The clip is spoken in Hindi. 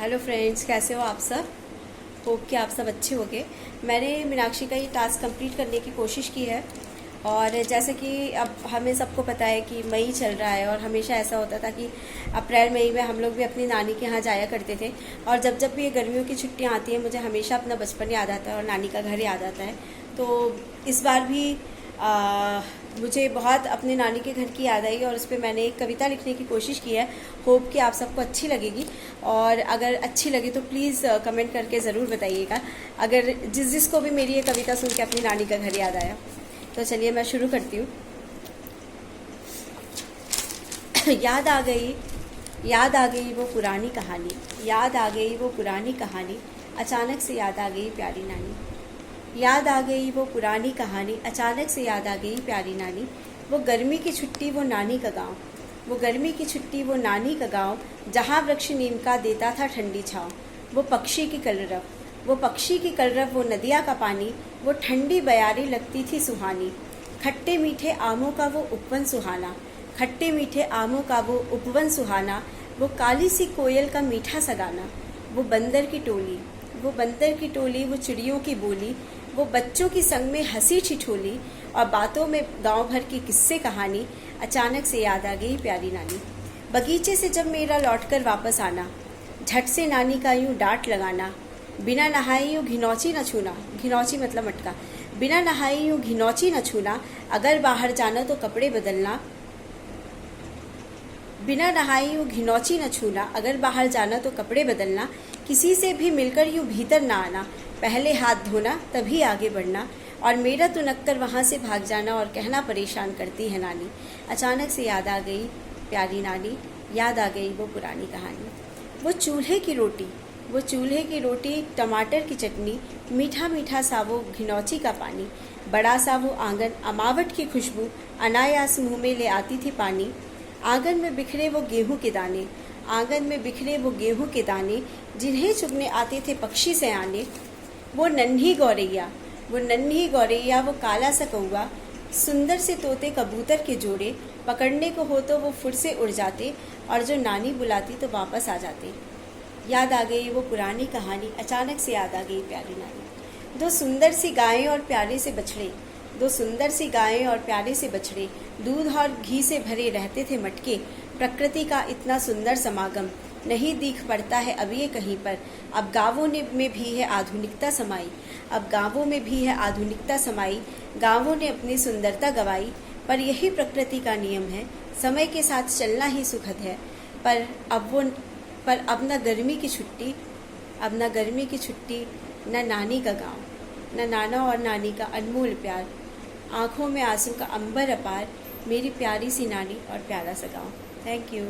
हेलो फ्रेंड्स, कैसे हो आप सब। होप कि आप सब अच्छे होंगे। मैंने मीनाक्षी का ये टास्क कंप्लीट करने की कोशिश की है। और जैसे कि अब हमें सबको पता है कि मई चल रहा है और हमेशा ऐसा होता था कि अप्रैल मई में हम लोग भी अपनी नानी के यहाँ जाया करते थे। और जब जब भी ये गर्मियों की छुट्टियाँ आती हैं मुझे हमेशा अपना बचपन याद आता है और नानी का घर याद आता है। तो इस बार भी मुझे बहुत अपने नानी के घर की याद आई और उस पर मैंने एक कविता लिखने की कोशिश की है। होप कि आप सबको अच्छी लगेगी, और अगर अच्छी लगे तो प्लीज़ कमेंट करके ज़रूर बताइएगा, अगर जिसको भी मेरी ये कविता सुन के अपनी नानी का घर याद आया। तो चलिए मैं शुरू करती हूँ। याद आ गई वो पुरानी कहानी, याद आ गई वो पुरानी कहानी, अचानक से याद आ गई प्यारी नानी। याद आ गई वो पुरानी कहानी, अचानक से याद आ गई प्यारी नानी। वो गर्मी की छुट्टी वो नानी का गाँव, वो गर्मी की छुट्टी वो नानी का गाँव, जहाँ वृक्ष नीम का देता था ठंडी छाँव। वो पक्षी की कलरव, वो पक्षी की कलरव, वो नदिया का पानी, वो ठंडी बयारी लगती थी सुहानी। खट्टे मीठे आमों का वो उपवन सुहाना, खट्टे मीठे आमों का वो उपवन सुहाना। वो काली सी कोयल का मीठा सा गाना, वो बंदर की टोली, वो बंदर की टोली, वो चिड़ियों की बोली, वो बच्चों की संग में हंसी ठिठोली, और बातों में गांव भर की किस्से कहानी। अचानक से याद आ गई प्यारी नानी। बगीचे से जब मेरा लौटकर वापस आना, झट से नानी का यूं डांट लगाना। बिना नहाए यूं घिनौची न छूना, घिनौची मतलब मटका। बिना नहाए यूं घिनौची न छूना, अगर बाहर जाना तो कपड़े बदलना। बिना नहाए यूं घिनौची न छूना, अगर बाहर जाना तो कपड़े बदलना। किसी से भी मिलकर यूं भीतर ना आना, पहले हाथ धोना तभी आगे बढ़ना। और मेरा तो नक्कर वहाँ से भाग जाना और कहना परेशान करती है नानी। अचानक से याद आ गई प्यारी नानी, याद आ गई वो पुरानी कहानी। वो चूल्हे की रोटी, वो चूल्हे की रोटी, टमाटर की चटनी, मीठा मीठा सा वो घिनौची का पानी। बड़ा सा वो आंगन, अमावट की खुशबू अनायास मुँह में ले आती थी पानी। आंगन में बिखरे वो गेहूं के दाने, आंगन में बिखरे वो गेहूं के दाने, जिन्हें चुगने आते थे पक्षी से आने। वो नन्ही गौरैया, वो नन्ही गौरैया, वो काला सा कौआ, सुंदर से तोते कबूतर के जोड़े। पकड़ने को हो तो वो फुर से उड़ जाते, और जो नानी बुलाती तो वापस आ जाते। याद आ गई वो पुरानी कहानी, अचानक से याद आ गई प्यारी नानी। दो सुंदर सी गायें और प्यारे से बछड़े, दो सुंदर सी गायें और प्यारे से बछड़े, दूध और घी से भरे रहते थे मटके। प्रकृति का इतना सुंदर समागम नहीं दिख पड़ता है अब ये कहीं पर। अब गाँवों में भी है आधुनिकता समाई, अब गाँवों में भी है आधुनिकता समाई। गाँवों ने अपनी सुंदरता गवाई, पर यही प्रकृति का नियम है, समय के साथ चलना ही सुखद है। पर अब न गर्मी की छुट्टी, अब न गर्मी की छुट्टी, न नानी का गाँव, न नाना और नानी का अनमोल प्यार। आँखों में आंसू का अंबर अपार, मेरी प्यारी सी नानी और प्यारा सा गाँव। Thank you.